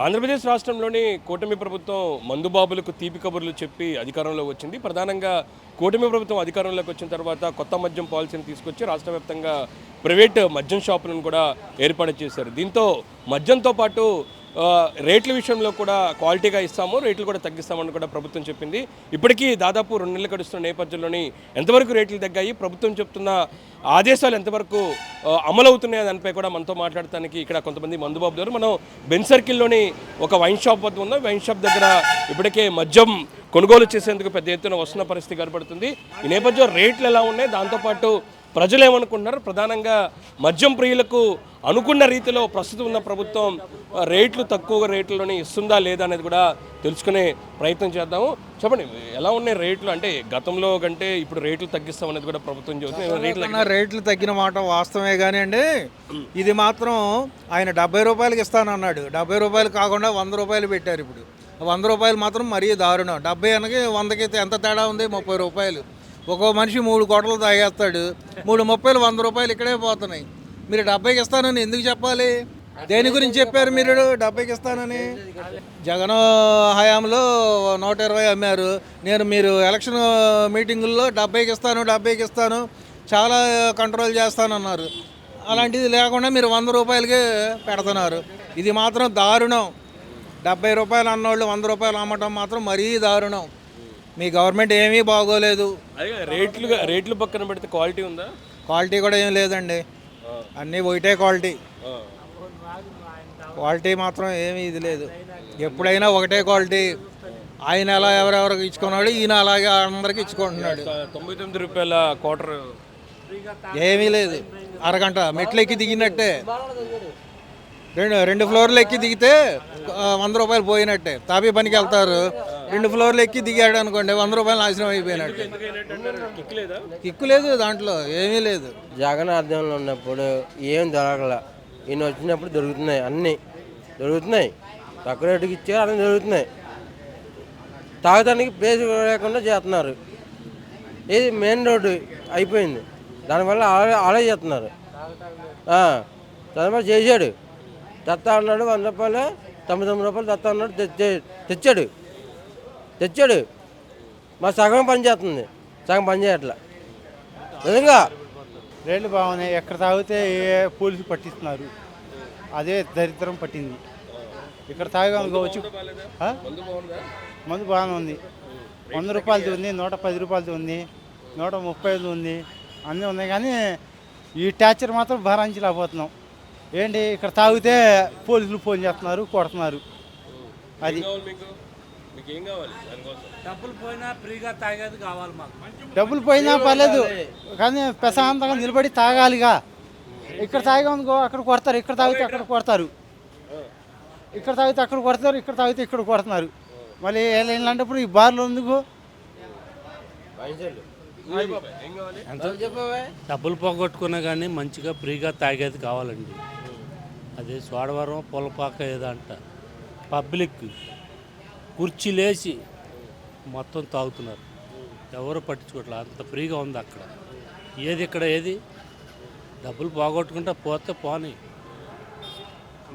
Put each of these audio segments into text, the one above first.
ఆంధ్రప్రదేశ్ రాష్ట్రంలోని కూటమి ప్రభుత్వం మందుబాబులకు తీపి కబుర్లు చెప్పి అధికారంలోకి వచ్చింది. ప్రధానంగా కూటమి ప్రభుత్వం అధికారంలోకి వచ్చిన తర్వాత కొత్త మద్యం పాలసీని తీసుకొచ్చి రాష్ట్ర వ్యాప్తంగా ప్రైవేట్ మద్యం షాపులను కూడా ఏర్పాటు చేశారు. దీంతో మద్యంతో పాటు రేట్ల విషయంలో కూడా క్వాలిటీగా ఇస్తాము, రేట్లు కూడా తగ్గిస్తామని కూడా ప్రభుత్వం చెప్పింది. ఇప్పటికీ దాదాపు 2 నెలలు గడుస్తున్న నేపథ్యంలోని ఎంతవరకు రేట్లు తగ్గాయి, ప్రభుత్వం చెప్తున్న ఆదేశాలు ఎంతవరకు అమలవుతున్నాయి దానిపై కూడా మనతో మాట్లాడటానికి ఇక్కడ కొంతమంది మందుబాబు గారు మనం బెన్ సర్కిల్లోని ఒక వైన్ షాప్ వద్ద ఉన్నాం. వైన్ షాప్ దగ్గర ఇప్పటికే మద్యం కొనుగోలు చేసేందుకు పెద్ద ఎత్తున వస్తున్న పరిస్థితి కనబడుతుంది. ఈ నేపథ్యం రేట్లు ఎలా ఉన్నాయి, దాంతోపాటు ప్రజలు ఏమనుకుంటున్నారు, ప్రధానంగా మద్యం ప్రియులకు అనుకున్న రీతిలో ప్రస్తుతం ఉన్న ప్రభుత్వం రేట్లు తక్కువ రేట్లలోనే ఇస్తుందా లేదా అనేది కూడా తెలుసుకునే ప్రయత్నం చేద్దాము. చెప్పండి, ఎలా ఉన్నాయి రేట్లు? అంటే గతంలో కంటే ఇప్పుడు రేట్లు తగ్గిస్తాం అనేది కూడా ప్రభుత్వం చెబుతుంది. రేట్లు తగ్గిన మాట వాస్తవమే కానీ అండి, ఇది మాత్రం ఆయన 70 రూపాయలకి ఇస్తానన్నాడు. 70 రూపాయలు కాకుండా 100 రూపాయలు పెట్టారు. ఇప్పుడు 100 రూపాయలు మాత్రం మరీ దారుణం. 70 అనకి 100కి ఎంత తేడా ఉంది? 30 రూపాయలు. ఒక్కో మనిషి 3 కోటలు తాగేస్తాడు. 3.30 100 రూపాయలు ఇక్కడే పోతున్నాయి. మీరు 70కి ఇస్తానని ఎందుకు చెప్పాలి? దేని గురించి చెప్పారు మీరు 70కి ఇస్తానని? జగన్ హయాంలో 120 అమ్మారు. మీరు ఎలక్షన్ మీటింగుల్లో 70కి ఇస్తాను చాలా కంట్రోల్ చేస్తానన్నారు. అలాంటిది లేకుండా మీరు 100 రూపాయలకే పెడుతున్నారు. ఇది మాత్రం దారుణం. 70 రూపాయలు అన్నోళ్ళు 100 రూపాయలు అమ్మటం మాత్రం మరీ దారుణం. మీ గవర్నమెంట్ ఏమీ బాగోలేదు. రేట్లు పక్కన పెడితే క్వాలిటీ ఉందా? క్వాలిటీ కూడా ఏం లేదండి, అన్నీ ఒకటే క్వాలిటీ మాత్రం ఏమీ ఇది లేదు. ఎప్పుడైనా ఒకటే క్వాలిటీ. ఆయన ఎలా ఎవరెవరికి ఇచ్చుకున్నాడు, ఈయన అలాగే అందరికి ఇచ్చుకుంటున్నాడు. 99 రూపాయల క్వార్టర్ ఏమీ లేదు. అరగంట మెట్లు ఎక్కి దిగినట్టే. రెండు ఫ్లోర్లు ఎక్కి దిగితే 100 రూపాయలు పోయినట్టే. తాపీ పనికి వెళ్తారు, 2 ఫ్లోర్లు ఎక్కి దిగాడు అనుకోండి, 100 రూపాయలు నాశనం అయిపోయినట్టు. కిక్కు లేదు, దాంట్లో ఏమీ లేదు. జగన్ అర్థంలో ఉన్నప్పుడు ఏం దొరకల. ఈయన వచ్చినప్పుడు దొరుకుతున్నాయి, అన్నీ దొరుకుతున్నాయి. తక్కువ రేటుకి ఇచ్చారు, అన్నీ దొరుకుతున్నాయి. తాగడానికి ప్లేస్ లేకుండా చేస్తున్నారు. ఇది మెయిన్ రోడ్డు అయిపోయింది, దానివల్ల ఆలోచిస్తున్నారు. దానివల్ల చేశాడు. తెత్తా అన్నాడు 100 రూపాయలు, 99 రూపాయలు తెత్తా అన్నాడు, తెచ్చాడు. మా సగం పని చేస్తుంది, సగం పని చేయట్లా. నిజంగా రేట్లు బాగున్నాయి. ఎక్కడ తాగితే పోలీసు పట్టిస్తున్నారు, అదే దరిద్రం పట్టింది. ఇక్కడ తాగవచ్చు. మందు బాగానే ఉంది. 100 రూపాయలది ఉంది, 110 రూపాయలది ఉంది, 135 ఉంది, అన్నీ ఉన్నాయి. కానీ ఈ టార్చర్ మాత్రం భరించలేకపోతున్నాం. ఏంటి, ఇక్కడ తాగితే పోలీసులు ఫోన్ చేస్తున్నారు, కొడుతున్నారు. అది డబ్బులు పోయినా ఫ్రీగా తాగేది కావాలి మాకు. డబ్బులు పోయినా పర్లేదు, కానీ ప్రశాంతంగా నిలబడి తాగాలిగా. ఇక్కడ తాగామనుకో అక్కడ కొడతారు, ఇక్కడ తాగితే అక్కడ కొడతారు, ఇక్కడ తాగితే అక్కడ కొడతారు, ఇక్కడ తాగితే ఇక్కడ కొడుతున్నారు. మళ్ళీ ఇలాంటప్పుడు ఈ బార్లు ఎందుకు? డబ్బులు పోగొట్టుకున్నా కానీ మంచిగా ఫ్రీగా తాగేది కావాలండి. అదే సోడవరం పొలపాక ఏదంట పబ్లిక్ కుర్చీలేసి మొత్తం తాగుతున్నారు, ఎవరు పట్టించుకోవట్లేదు. అంత ఫ్రీగా ఉంది అక్కడ. ఏది డబ్బులు పోగొట్టుకుంటా పోతే పోనీ.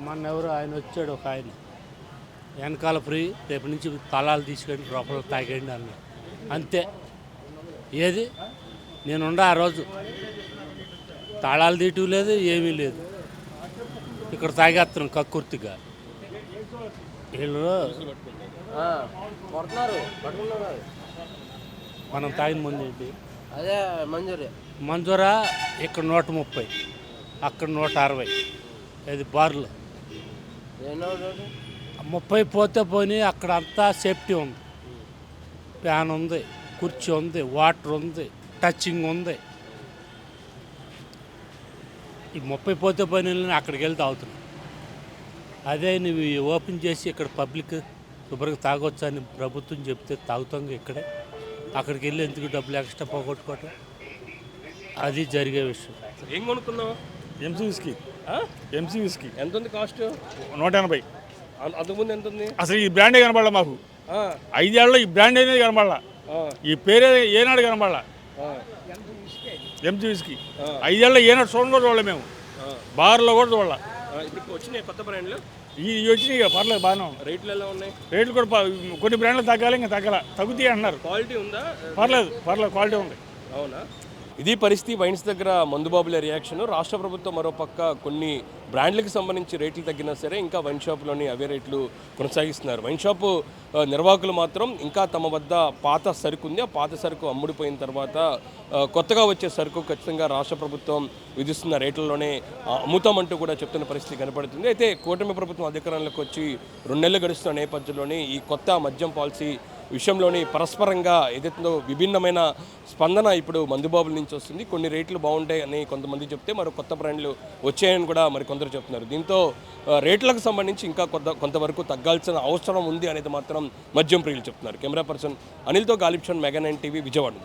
మొన్న ఆయన వచ్చాడు, ఒక ఆయన వెనకాల ఫ్రీ, రేపు నుంచి తలాలు తీసుకొని లోపల తాగండి అన్నాడు. అంతే. నేనుండా ఆ రోజు తాళాలు తీయటం లేదు, ఏమీ లేదు. ఇక్కడ తాగేస్తున్నాం కక్కుర్తిగా. వీళ్ళు మనం తాగిన మందు ఏంటి? అదే మంజూరా. ఇక్కడ 130, అక్కడ 160. అది బార్లో 30 పోతే పోయి. అక్కడ అంతా సేఫ్టీ ఉంది, ఫ్యాన్ ఉంది, కుర్చీ ఉంది, వాటర్ ఉంది, టచింగ్ ఉంది. ఈ 30 పోతే పోయిన అక్కడికి వెళ్తే అవుతున్నాం. అదే నువ్వు ఓపెన్ చేసి ఇక్కడ పబ్లిక్ శుభ్రంగా తాగొచ్చు అని ప్రభుత్వం చెప్తే తాగుతాం ఇక్కడే. అక్కడికి వెళ్ళి ఎందుకు డబ్బులు ఎక్స్ట్రా పోగొట్టుకోవటం? అది జరిగే విషయం. ఏం కొనుక్కున్నావు? ఎంసీ విస్కీ ఎంత ఉంది కాస్ట్? 180. అంతకుముందు ఎంత ఉంది? అసలు ఈ బ్రాండే కనబడలా మాకు. 5 ఏళ్ళలో ఈ బ్రాండ్ అనేది కనబడలా, ఈ పేరే ఏనాడు కనబడలా. ఎంసీ విస్కీ 5 ఏళ్ళలో ఏనాడు చూడడం కూడా చూడలే మేము, బార్లో కూడా చూడాల. ఇప్పుడు వచ్చినాయి కొత్త బ్రాండ్లు. ఈ వచ్చినాయి ఇక పర్లేదు బాగానే ఉంది. రేట్లు ఎలా ఉన్నాయి? రేట్లు కూడా కొన్ని బ్రాండ్లు తగ్గాలి, ఇంకా తగ్గుతాయి అంటున్నారు. క్వాలిటీ ఉందా? పర్లేదు క్వాలిటీ ఉంది. అవునా? ఇది పరిస్థితి. వైన్స్ దగ్గర మందుబాబుల రియాక్షన్. రాష్ట్ర ప్రభుత్వం మరోపక్క కొన్ని బ్రాండ్లకు సంబంధించి రేట్లు తగ్గినా సరే ఇంకా వైన్ షాపులోని అవే రేట్లు కొనసాగిస్తున్నారు. వైన్ షాపు నిర్వాహకులు మాత్రం ఇంకా తమ వద్ద పాత సరుకు ఉంది, ఆ పాత సరుకు అమ్ముడిపోయిన తర్వాత కొత్తగా వచ్చే సరుకు ఖచ్చితంగా రాష్ట్ర ప్రభుత్వం విధిస్తున్న రేట్లలోనే అమ్ముతామంటూ కూడా చెప్తున్న పరిస్థితి కనపడుతుంది. అయితే కూటమి ప్రభుత్వం అధికారంలోకి వచ్చి 2 నెలలు గడుస్తున్న నేపథ్యంలోనే ఈ కొత్త మద్యం పాలసీ విషయంలోని పరస్పరంగా ఏదైతుందో విభిన్నమైన స్పందన ఇప్పుడు మందుబాబుల నుంచి వస్తుంది. కొన్ని రేట్లు బాగుంటాయి అని కొంతమంది చెప్తే మరో కొత్త బ్రాండ్లు వచ్చాయని కూడా మరికొందరు చెప్తున్నారు. దీంతో రేట్లకు సంబంధించి ఇంకా కొంతవరకు తగ్గాల్సిన అవసరం ఉంది అనేది మాత్రం మద్యం ప్రియులు చెప్తున్నారు. కెమెరా పర్సన్ అనిల్తో గాలిబ్ షాన్, మెగా 9 టీవీ, విజయవాడ.